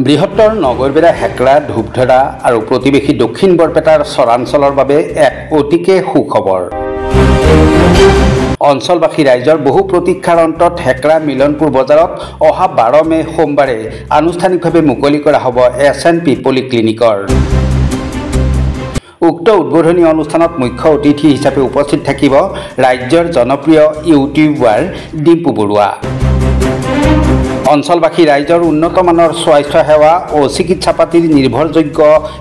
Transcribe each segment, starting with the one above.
বৃহত্তৰ নগৰবেৰা হেকৰা ধূপধৰা আৰু প্ৰতিবেশী দক্ষিণ বৰপেটাৰ চৰাঞ্চলৰ বাবে এক অতিকে সুখবৰ। অঞ্চলবাসী ৰাইজৰ বহু প্ৰতীক্ষাৰ অন্তত হেকৰা মিলনপুৰ বজাৰত অহা 12 মে সোমবাৰে আনুষ্ঠানিকভাৱে মুকলি কৰা হ'ব SNP পলিক্লিনিকৰ। উক্ত উদ্বোধনী অনুষ্ঠানত মুখ্য অতিথি হিচাপে উপস্থিত থাকিব ৰাজ্যৰ জনপ্ৰিয় ইউটিউবাৰ ডিম্পু বৰুৱা। অঞ্চলবাসী ৰাইজৰ উন্নত মানৰ স্বাস্থ্য সেৱা ও চিকিৎসা পাতিৰ নিৰ্ভৰযোগ্য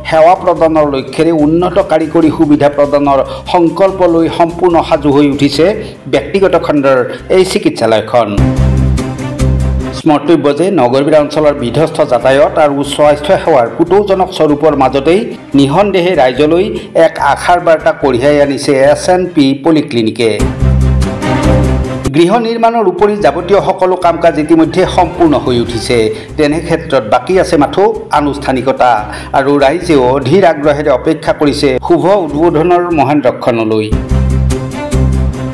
সেৱা প্ৰদানৰ লক্ষ্যৰে উন্নত কাৰিকৰী সুবিধা প্ৰদানৰ সংকল্প লৈ সম্পূৰ্ণ সাজু হৈ উঠিছে ব্যক্তিগত খণ্ডৰ এই চিকিৎসালয়খন। স্মৰ্তব্য যে নগৰবেৰা অঞ্চলৰ বিধ্বস্ত যাতায়াত আৰু স্বাস্থ্য সেৱাৰ পুতৌজনক স্বৰূপৰ মাজতেই নিঃসন্দেহে ৰাইজলৈ এক আশাৰ বাৰ্তা কঢ়িয়াই আনিছে SNP পলিক্লিনিকে। গৃহ নিৰ্মাণৰ উপৰি যাৱতীয় সকলো কাম কাজ ইতিমধ্যে সম্পূৰ্ণ হৈ উঠিছে। তেনে ক্ষেত্ৰত বাকী আছে মাথো আনুষ্ঠানিকতা আৰু ৰাইজেও অধীৰ আগ্ৰহেৰে অপেক্ষা কৰিছে শুভ উদ্বোধনৰ মহেন্দ্ৰক্ষণলৈ।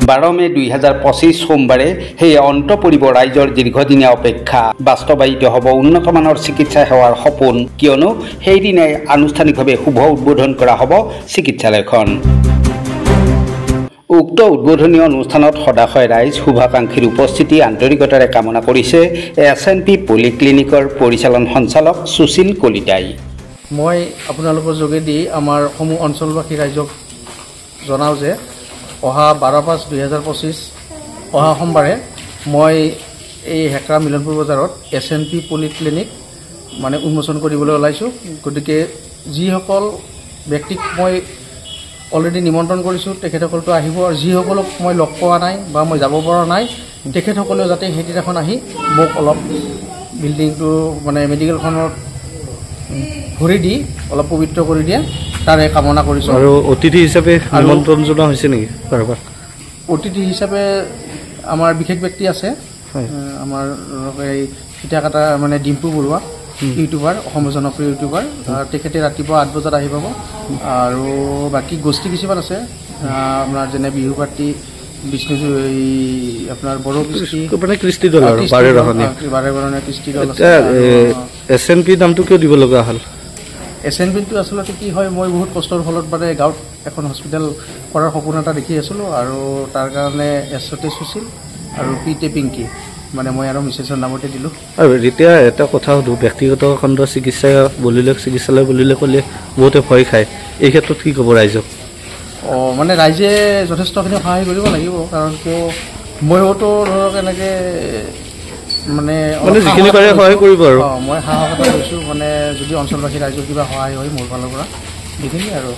12 মে 2025 সোমবাৰে সেই অন্ত পৰিব ৰাইজৰ দীৰ্ঘদিনীয়া অপেক্ষা। বাস্তৱায়িত হ'ব উন্নতমানৰ চিকিৎসা সেৱাৰ সপোন, কিয়নো সেইদিনাই আনুষ্ঠানিকভাৱে শুভ উদ্বোধন কৰা হ'ব চিকিৎসালয়খন। উক্ত উদ্বোধনী অনুষ্ঠানত সদাশয় ৰাইজ শুভাকাংক্ষীৰ উপস্থিতি আন্তৰিকতাৰে কামনা কৰিছে SNP পলিক্লিনিকৰ পৰিচালন সঞ্চালক সুশীল কলিতাই। মই আপোনালোকৰ যোগেদি আমাৰ সমূহ অঞ্চলবাসী ৰাইজক জনাওঁ যে অহা 12/5/2025 অহা সোমবাৰে মই এই হেকৰা মিলনপুৰ বজাৰত SNP পলিক্লিনিক উন্মোচন কৰিবলৈ ওলাইছোঁ। গতিকে যিসকল ব্যক্তিক মই অলৰেডি নিমন্ত্ৰণ কৰিছোঁ তেখেতসকলতো আহিব, আৰু যিসকলক মই লগ পোৱা নাই বা মই যাব পৰা নাই তেখেতসকলেও যাতে সেইদিনাখন আহি মোক অলপ বিল্ডিংটো মেডিকেলখনত ভৰি দি অলপ পবিত্ৰ কৰি দিয়ে তাৰে কামনা কৰিছোঁ। আৰু অতিথি হিচাপে নিমন্ত্ৰণ জনোৱা হৈছে নেকি? অতিথি হিচাপে আমাৰ বিশেষ ব্যক্তি আছে, আমাৰ এই ফিটাকাটা ডিম্পু বৰুৱা ইউটিউবাৰ, অসমৰ জনপ্ৰিয় ইউটিউবাৰ। তেখেতে ৰাতিপুৱা 8 বজাত আহি পাব। আৰু বাকী গোষ্ঠী কিছুমান আছে আপোনাৰ যেনে বিহু পাৰ্টি, বিষ্ণু আপোনাৰ বড়ো কৃষ্টি দল, বাৰেবৰণীয়া কৃষ্টি দল আছে। SNP নামটো কিয় দিব লগা হ'ল? SNPটো আচলতে কি হয়, মই বহুত কষ্টৰ ফলত গাঁৱত এখন হস্পিটেল কৰাৰ সপোন এটা দেখি আছিলোঁ, আৰু তাৰ কাৰণে এছতে সুশীল আৰু পিতে পিংকি মই আৰু মিছেছৰ নামতে দিলোঁ। আৰু এতিয়া এটা কথা সুধোঁ, ব্যক্তিগত খণ্ডৰ চিকিৎসালয় বুলিলে ক'লে বহুতে ভয় খায়, এই ক্ষেত্ৰত কি ক'ব ৰাইজক? ৰাইজে যথেষ্টখিনি সহায় কৰিব লাগিব, কাৰণ কিয় ময়োতো ধৰক এনেকৈ যিখিনি পাৰে সহায় কৰিব। আৰু মই সাহস এটা লৈছোঁ, যদি অঞ্চলবাসী ৰাইজৰ কিবা সহায় হয় মোৰ ফালৰ পৰা সেইখিনি আৰু